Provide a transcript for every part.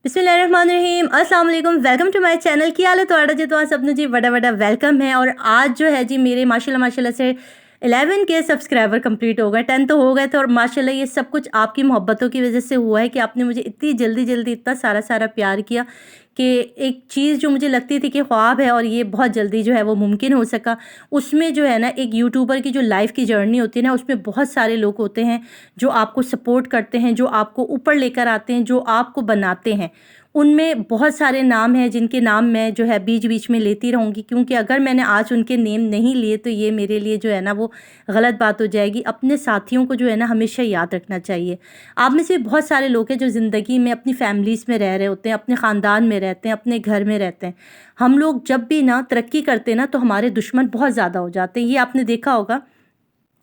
बिस्मिल्लाहिर्रहमानिर्रहीम अस्सलाम वालेकुम वेलकम टू माय चैनल। की हाल है तो जी तो सबने जी बड़ा बड़ा वेलकम है। और आज जो है जी मेरे माशाल्लाह से 11 के सब्सक्राइबर कंप्लीट हो गए, 10 तो हो गए थे। और माशाल्लाह ये सब कुछ आपकी मोहब्बतों की वजह से हुआ है कि आपने मुझे इतनी जल्दी जल्दी इतना सारा सारा प्यार किया कि एक चीज़ जो मुझे लगती थी कि ख्वाब है और ये बहुत जल्दी जो है वो मुमकिन हो सका। उसमें जो है ना एक यूट्यूबर की जो लाइफ की जर्नी होती है ना, उसमें बहुत सारे लोग होते हैं जो आपको सपोर्ट करते हैं, जो आपको ऊपर लेकर आते हैं, जो आपको बनाते हैं। उनमें बहुत सारे नाम हैं जिनके नाम मैं जो है बीच बीच में लेती रहूँगी, क्योंकि अगर मैंने आज उनके नेम नहीं लिए तो ये मेरे लिए जो है ना वो गलत बात हो जाएगी। अपने साथियों को जो है ना हमेशा याद रखना चाहिए। आप में से बहुत सारे लोग हैं जो ज़िंदगी में अपनी फैमिलीज़ में रह रहे होते हैं, अपने ख़ानदान में रहते हैं, अपने घर में रहते हैं। हम लोग जब भी ना तरक्की करते हैं ना तो हमारे दुश्मन बहुत ज़्यादा हो जाते हैं। ये आपने देखा होगा।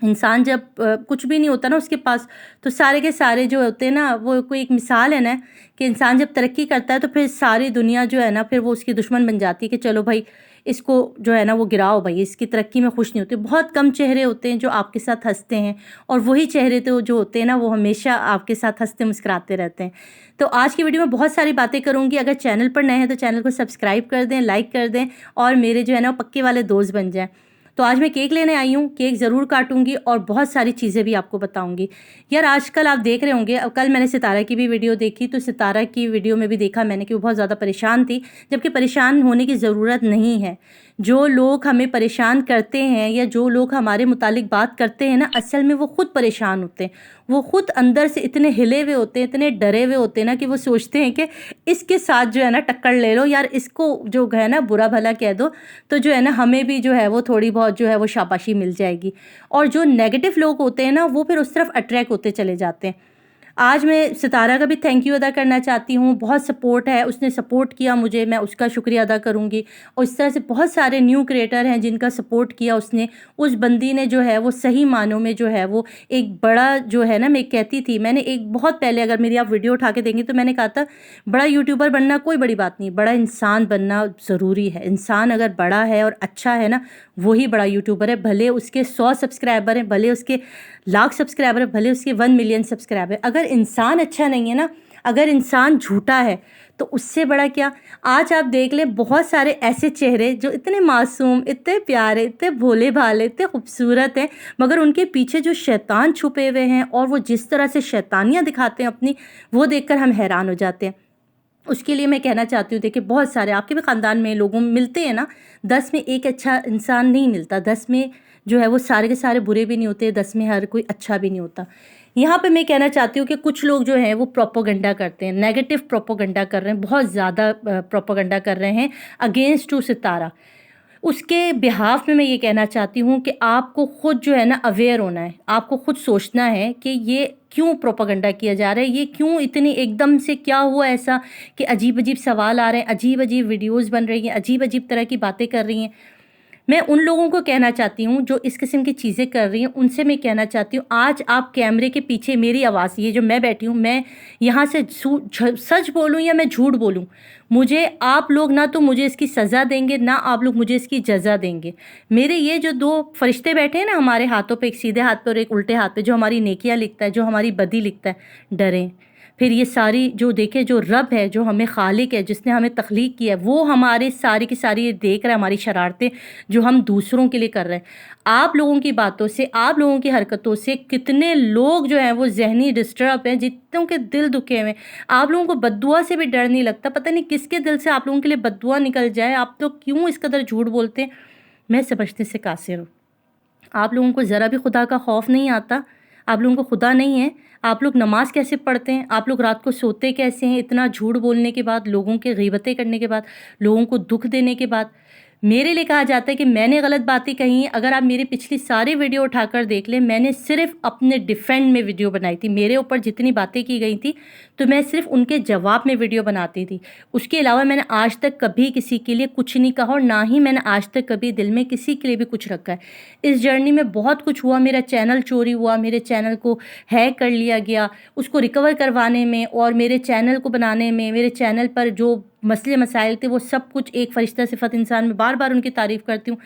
इंसान जब कुछ भी नहीं होता ना उसके पास, तो सारे के सारे जो होते हैं ना, वो कोई एक मिसाल है ना कि इंसान जब तरक्की करता है तो फिर सारी दुनिया जो है ना फिर वो उसकी दुश्मन बन जाती है कि चलो भाई इसको जो है ना वो गिराओ, भाई इसकी तरक्की में खुश नहीं होते। बहुत कम चेहरे होते हैं जो आपके साथ हंसते हैं, और वही चेहरे तो जो होते हैं ना वो हमेशा आपके साथ हंसते मुस्कुराते रहते हैं। तो आज की वीडियो में बहुत सारी बातें करूँगी। अगर चैनल पर नए हैं तो चैनल को सब्सक्राइब कर दें, लाइक कर दें, और मेरे जो है ना पक्के वाले दोस्त बन जाएँ। तो आज मैं केक लेने आई हूँ, केक ज़रूर काटूँगी और बहुत सारी चीज़ें भी आपको बताऊँगी। यार आजकल आप देख रहे होंगे, कल मैंने सितारा की भी वीडियो देखी, तो सितारा की वीडियो में भी देखा मैंने कि वो बहुत ज़्यादा परेशान थी, जबकि परेशान होने की ज़रूरत नहीं है। जो लोग हमें परेशान करते हैं या जो लोग हमारे मुतालिक बात करते हैं ना, असल में वो खुद परेशान होते हैं। वो खुद अंदर से इतने हिले हुए होते हैं, इतने डरे हुए होते हैं ना कि वो सोचते हैं कि इसके साथ जो है ना टक्कर ले लो यार, इसको जो है ना बुरा भला कह दो, तो जो है ना हमें भी जो है वो थोड़ी बहुत जो है वो शाबाशी मिल जाएगी। और जो नेगेटिव लोग होते हैं ना वो फिर उस तरफ अट्रैक्ट होते चले जाते हैं। आज मैं सितारा का भी थैंक यू अदा करना चाहती हूँ। बहुत सपोर्ट है, उसने सपोर्ट किया मुझे, मैं उसका शुक्रिया अदा करूँगी। और इस तरह से बहुत सारे न्यू क्रिएटर हैं जिनका सपोर्ट किया उसने। उस बंदी ने जो है वो सही मानों में जो है वो एक बड़ा जो है ना, मैं कहती थी, मैंने एक बहुत पहले, अगर मेरी आप वीडियो उठा के देंगे तो मैंने कहा था बड़ा यूट्यूबर बनना कोई बड़ी बात नहीं, बड़ा इंसान बनना ज़रूरी है। इंसान अगर बड़ा है और अच्छा है ना, वही बड़ा यूट्यूबर है। भले उसके 100 सब्सक्राइबर हैं, भले उसके लाख सब्सक्राइबर है, भले उसके 1 मिलियन सब्सक्राइबर है, अगर इंसान अच्छा नहीं है ना, अगर इंसान झूठा है तो उससे बड़ा क्या। आज आप देख लें बहुत सारे ऐसे चेहरे जो इतने मासूम, इतने प्यारे, इतने भोले भाले, इतने खूबसूरत हैं, मगर उनके पीछे जो शैतान छुपे हुए हैं और वो जिस तरह से शैतानियाँ दिखाते हैं अपनी, वो देखकर हम हैरान हो जाते हैं। उसके लिए मैं कहना चाहती हूँ, देखिए बहुत सारे आपके भी ख़ानदान में लोगों मिलते हैं ना, 10 में एक अच्छा इंसान नहीं मिलता, 10 में जो है वो सारे के सारे बुरे भी नहीं होते, 10 में हर कोई अच्छा भी नहीं होता। यहाँ पे मैं कहना चाहती हूँ कि कुछ लोग जो हैं वो प्रोपोगंडा करते हैं, नेगेटिव प्रोपोगंडा कर रहे हैं, बहुत ज़्यादा प्रोपोगंडा कर रहे हैं अगेंस्ट टू सितारा। उसके बिहाफ में मैं ये कहना चाहती हूँ कि आपको खुद जो है ना अवेयर होना है, आपको खुद सोचना है कि ये क्यों प्रोपेगेंडा किया जा रहा है, ये क्यों इतनी एकदम से क्या हुआ ऐसा कि अजीब अजीब सवाल आ रहे हैं, अजीब अजीब वीडियोस बन रही हैं, अजीब अजीब तरह की बातें कर रही हैं। मैं उन लोगों को कहना चाहती हूँ जो इस किस्म की चीज़ें कर रही हैं, उनसे मैं कहना चाहती हूँ, आज आप कैमरे के पीछे मेरी आवाज़, ये जो मैं बैठी हूँ, मैं यहाँ से सच बोलूँ या मैं झूठ बोलूँ, मुझे आप लोग ना तो मुझे इसकी सज़ा देंगे, ना आप लोग मुझे इसकी जज़ा देंगे। मेरे ये जो 2 फरिश्ते बैठे हैं ना हमारे हाथों पे, एक सीधे हाथ पे और एक उल्टे हाथ पे, जो हमारी नेकियां लिखता है, जो हमारी बदी लिखता है, डरें। फिर ये सारी जो देखे, जो रब है, जो हमें खालिक है, जिसने हमें तख्लीक किया है, वो हमारे सारी की सारी ये देख रहा है, हमारी शरारतें जो हम दूसरों के लिए कर रहे हैं। आप लोगों की बातों से, आप लोगों की हरकतों से कितने लोग जो हैं वो जहनी डिस्टर्ब हैं, जितनों के दिल दुखे हुए हैं। आप लोगों को बद्दुआ से भी डर नहीं लगता, पता नहीं किसके दिल से आप लोगों के लिए बद्दुआ निकल जाए। आप लोग क्यों इस कदर झूठ बोलते हैं, मैं समझने से कासिर हूँ। आप लोगों को ज़रा भी खुदा का खौफ नहीं आता, आप लोगों को खुदा नहीं है। आप लोग नमाज़ कैसे पढ़ते हैं, आप लोग रात को सोते कैसे हैं, इतना झूठ बोलने के बाद, लोगों के ग़ीबतें करने के बाद, लोगों को दुख देने के बाद। मेरे लिए कहा जाता है कि मैंने गलत बातें कही हैं। अगर आप मेरी पिछली सारी वीडियो उठाकर देख लें, मैंने सिर्फ अपने डिफेंड में वीडियो बनाई थी। मेरे ऊपर जितनी बातें की गई थी तो मैं सिर्फ उनके जवाब में वीडियो बनाती थी। उसके अलावा मैंने आज तक कभी किसी के लिए कुछ नहीं कहा, और ना ही मैंने आज तक कभी दिल में किसी के लिए भी कुछ रखा है। इस जर्नी में बहुत कुछ हुआ, मेरा चैनल चोरी हुआ, मेरे चैनल को हैक कर लिया गया, उसको रिकवर करवाने में और मेरे चैनल को बनाने में, मेरे चैनल पर जो मसले मसाइल थे वो सब कुछ एक फ़रिश्ता सिफ़त इंसान में बार बार उनकी तारीफ़ करती हूँ।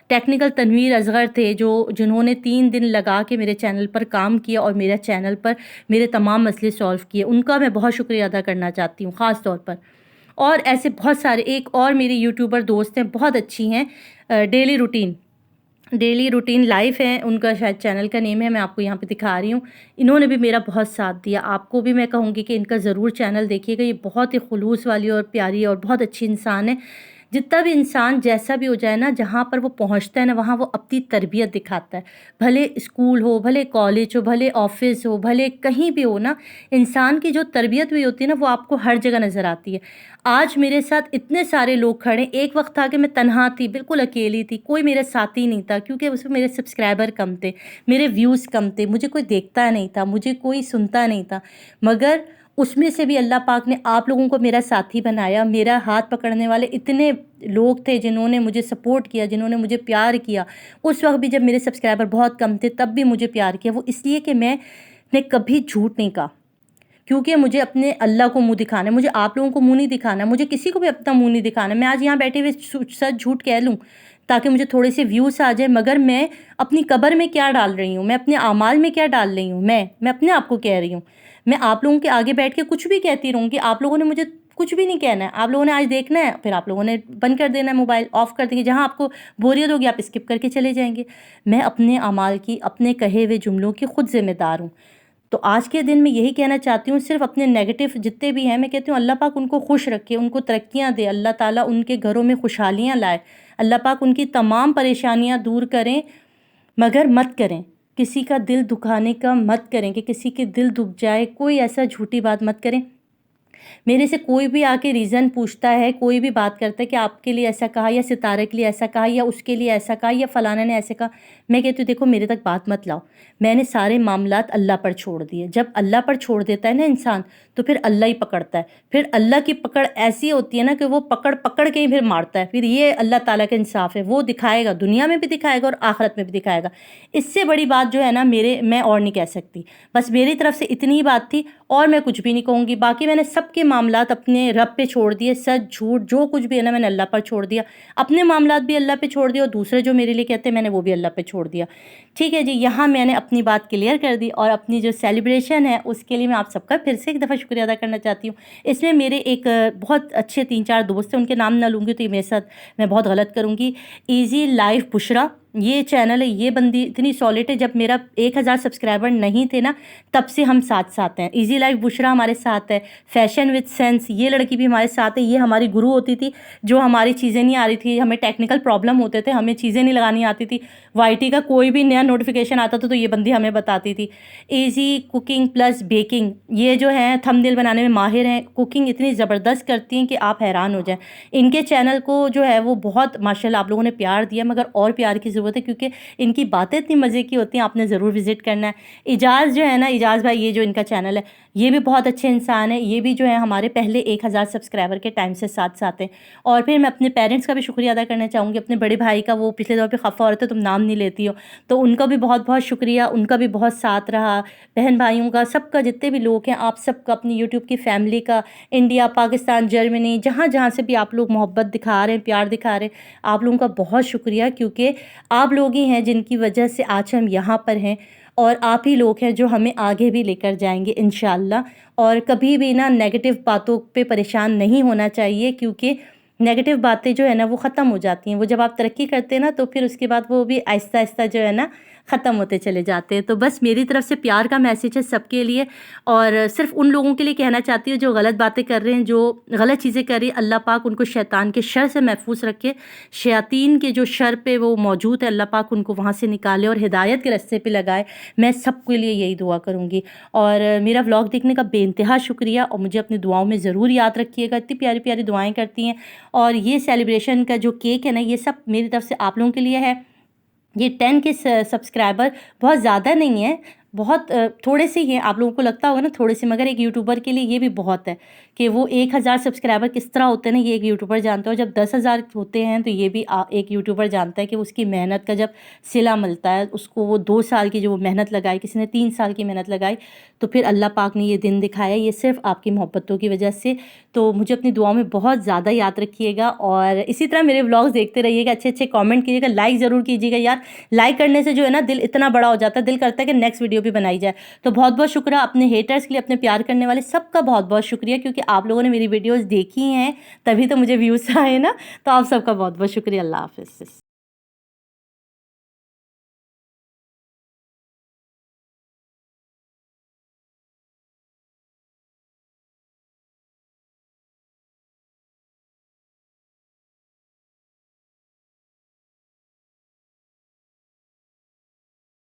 टेक्निकल तनवीर असगर थे जिन्होंने 3 दिन लगा के मेरे चैनल पर काम किया और मेरे चैनल पर मेरे तमाम मसले सॉल्व किए, उनका मैं बहुत शुक्रिया अदा करना चाहती हूँ ख़ास तौर पर। और ऐसे बहुत सारे एक और मेरी यूट्यूबर दोस्त हैं, बहुत अच्छी हैं। डेली रूटीन लाइफ है उनका, शायद चैनल का नेम है, मैं आपको यहाँ पे दिखा रही हूँ। इन्होंने भी मेरा बहुत साथ दिया। आपको भी मैं कहूँगी कि इनका ज़रूर चैनल देखिएगा। ये बहुत ही खुलूस वाली और प्यारी और बहुत अच्छी इंसान है। जितना भी इंसान जैसा भी हो जाए ना, जहाँ पर वो पहुँचता है ना, वहाँ वो अपनी तरबियत दिखाता है। भले स्कूल हो, भले कॉलेज हो, भले ऑफिस हो, भले कहीं भी हो ना, इंसान की जो तरबियत हुई होती है ना, वो आपको हर जगह नज़र आती है। आज मेरे साथ इतने सारे लोग खड़े, एक वक्त था कि मैं तन्हा थी, बिल्कुल अकेली थी, कोई मेरे साथी नहीं था, क्योंकि उसमें मेरे सब्सक्राइबर कम थे, मेरे व्यूज़ कम थे, मुझे कोई देखता नहीं था, मुझे कोई सुनता नहीं था। मगर उसमें से भी अल्लाह पाक ने आप लोगों को मेरा साथी बनाया। मेरा हाथ पकड़ने वाले इतने लोग थे जिन्होंने मुझे सपोर्ट किया, जिन्होंने मुझे प्यार किया। उस वक्त भी जब मेरे सब्सक्राइबर बहुत कम थे, तब भी मुझे प्यार किया। वो इसलिए कि मैंने कभी झूठ नहीं कहा, क्योंकि मुझे अपने अल्लाह को मुंह दिखाना है, मुझे आप लोगों को मुंह नहीं दिखाना, मुझे किसी को भी अपना मुंह नहीं दिखाना। मैं आज यहाँ बैठे हुए सच झूठ कह लूँ ताकि मुझे थोड़े से व्यूज़ आ जाए, मगर मैं अपनी कब्र में क्या डाल रही हूँ, मैं अपने आमाल में क्या डाल रही हूँ, मैं अपने आप को कह रही हूँ। मैं आप लोगों के आगे बैठ के कुछ भी कहती रहूँगी, आप लोगों ने मुझे कुछ भी नहीं कहना है। आप लोगों ने आज देखना है, फिर आप लोगों ने बंद कर देना है, मोबाइल ऑफ कर देंगे। जहाँ आपको बोरियत होगी आप स्किप करके चले जाएंगे। मैं अपने अमाल की, अपने कहे हुए जुमलों की खुद जिम्मेदार हूँ। तो आज के दिन मैं यही कहना चाहती हूँ, सिर्फ अपने नेगेटिव जितने भी हैं, मैं कहती हूँ अल्लाह पाक उनको खुश रखे, उनको तरक्कियाँ दे, अल्लाह ताला उनके घरों में खुशहालियाँ लाए, अल्लाह पाक उनकी तमाम परेशानियाँ दूर करें। मगर मत करें, किसी का दिल दुखाने का मत करें कि किसी के दिल दुख जाए, कोई ऐसा झूठी बात मत करें। मेरे से कोई भी आके रीज़न पूछता है, कोई भी बात करता है कि आपके लिए ऐसा कहा, या सितारे के लिए ऐसा कहा, या उसके लिए ऐसा कहा, या फलाना ने ऐसे कहा, मैं कहती हूँ देखो मेरे तक बात मत लाओ। मैंने सारे मामलात अल्लाह पर छोड़ दिए। जब अल्लाह पर छोड़ देता है ना इंसान, तो फिर अल्लाह ही पकड़ता है। फिर अल्लाह की पकड़ ऐसी होती है ना कि वो पकड़ पकड़ के ही फिर मारता है। फिर ये अल्लाह ताला का इंसाफ है, वो दिखाएगा, दुनिया में भी दिखाएगा और आखिरत में भी दिखाएगा। इससे बड़ी बात जो है ना मैं और नहीं कह सकती। बस मेरी तरफ से इतनी ही बात थी और मैं कुछ भी नहीं कहूँगी। बाकी मैंने सबके मामलात अपने रब पे छोड़ दिए। सच झूठ जो कुछ भी है ना, मैंने अल्लाह पर छोड़ दिया। अपने मामलात भी अल्लाह पे छोड़ दिया और दूसरे जो मेरे लिए कहते हैं मैंने वो भी अल्लाह पे छोड़ दिया। ठीक है जी, यहाँ मैंने अपनी बात क्लियर कर दी। और अपनी जो सेलिब्रेशन है उसके लिए मैं आप सबका फिर से एक दफ़ा शुक्रिया अदा करना चाहती हूँ। इसमें मेरे एक बहुत अच्छे 3-4 दोस्त हैं, उनके नाम ना लूँगी तो ये मेरे साथ मैं बहुत गलत करूँगी। ईजी लाइफ बुशरा ये चैनल है, ये बंदी इतनी सॉलिड है। जब मेरा 1000 सब्सक्राइबर नहीं थे ना, तब से हम साथ साथ हैं। इजी लाइफ बुशरा हमारे साथ है। फैशन विद सेंस ये लड़की भी हमारे साथ है। ये हमारी गुरु होती थी, जो हमारी चीज़ें नहीं आ रही थी, हमें टेक्निकल प्रॉब्लम होते थे, हमें चीज़ें नहीं लगानी आती थी। वाईटी का कोई भी नया नोटिफिकेशन आता था तो ये बंदी हमें बताती थी। इजी कुकिंग प्लस बेकिंग, ये जो है थंबनेल बनाने में माहिर हैं। कुकिंग इतनी ज़बरदस्त करती हैं कि आप हैरान हो जाएं। इनके चैनल को जो है वो बहुत माशाल्लाह आप लोगों ने प्यार दिया, मगर और प्यार की ज़रूरत है, क्योंकि इनकी बातें इतनी मज़े की होती हैं। आपने ज़रूर विज़िट करना है। इजाज़ जो है ना, इजाज़ भाई, ये जो इनका चैनल है, ये भी बहुत अच्छे इंसान है। ये भी जो है हमारे पहले 1000 सब्सक्राइबर के टाइम से साथ साथ हैं। और फिर मैं अपने पेरेंट्स का भी शुक्रिया अदा करना चाहूँगी। अपने बड़े भाई का, वो पिछले दौर पे खफ़ा हो रहे थे तुम नाम नहीं लेती हो, तो उनका भी बहुत बहुत शुक्रिया, उनका भी बहुत साथ रहा। बहन भाइयों का, सबका, जितने भी लोग हैं, आप सबका, अपनी यूट्यूब की फैमिली का, इंडिया, पाकिस्तान, जर्मनी, जहाँ जहाँ से भी आप लोग मोहब्बत दिखा रहे हैं, प्यार दिखा रहे हैं, आप लोगों का बहुत शुक्रिया, क्योंकि आप लोग ही हैं जिनकी वजह से आज हम यहाँ पर हैं। और आप ही लोग हैं जो हमें आगे भी लेकर जाएंगे इंशाअल्लाह। और कभी भी ना नेगेटिव बातों पे परेशान नहीं होना चाहिए, क्योंकि नेगेटिव बातें जो है ना वो ख़त्म हो जाती हैं। वो जब आप तरक्की करते हैं ना, तो फिर उसके बाद वो भी आहिस्ता आहिस्ता जो है ना ख़त्म होते चले जाते हैं। तो बस मेरी तरफ से प्यार का मैसेज है सबके लिए। और सिर्फ उन लोगों के लिए कहना चाहती हूँ जो गलत बातें कर रहे हैं, जो गलत चीज़ें कर रही हैं, अल्लाह पाक उनको शैतान के शर से महफूज रखे। शयातीन के जो शर पे वो मौजूद है, अल्लाह पाक उनको वहाँ से निकाले और हिदायत के रास्ते पे लगाए। मैं सबके लिए यही दुआ करूँगी। और मेरा व्लॉग देखने का बेइंतहा शुक्रिया, और मुझे अपनी दुआओं में ज़रूर याद रखिएगा। इतनी प्यारी प्यारी दुआएँ करती हैं। और ये सेलिब्रेशन का जो केक है ना, ये सब मेरी तरफ से आप लोगों के लिए है। ये 10 के सब्सक्राइबर बहुत ज़्यादा नहीं है, बहुत थोड़े से ही हैं, आप लोगों को लगता होगा ना थोड़े से, मगर एक यूट्यूबर के लिए ये भी बहुत है कि वो 1000 सब्सक्राइबर किस तरह होते हैं ना, ये एक यूट्यूबर जानता है। और जब 10,000 होते हैं तो ये भी एक यूट्यूबर जानता है कि उसकी मेहनत का जब सिला मिलता है उसको, वो 2 साल की जो वो मेहनत लगाई, किसी ने 3 साल की मेहनत लगाई, तो फिर अल्लाह पाक ने ये दिन दिखाया, ये सिर्फ आपकी मोहब्बतों की वजह से। तो मुझे अपनी दुआओं में बहुत ज़्यादा याद रखिएगा और इसी तरह मेरे व्लॉग्स देखते रहिएगा, अच्छे अच्छे कमेंट कीजिएगा, लाइक ज़रूर कीजिएगा यार। लाइक करने से जो है ना दिल इतना बड़ा हो जाता है, दिल करता है कि नेक्स्ट वीडियो भी बनाई जाए। तो बहुत बहुत शुक्रिया अपने हेटर्स के लिए, अपने प्यार करने वाले सबका बहुत बहुत शुक्रिया, क्योंकि आप लोगों ने मेरी वीडियोज़ देखी हैं तभी तो मुझे व्यूज़ आए ना। तो आप सबका बहुत बहुत शुक्रिया। अल्लाह हाफिज़।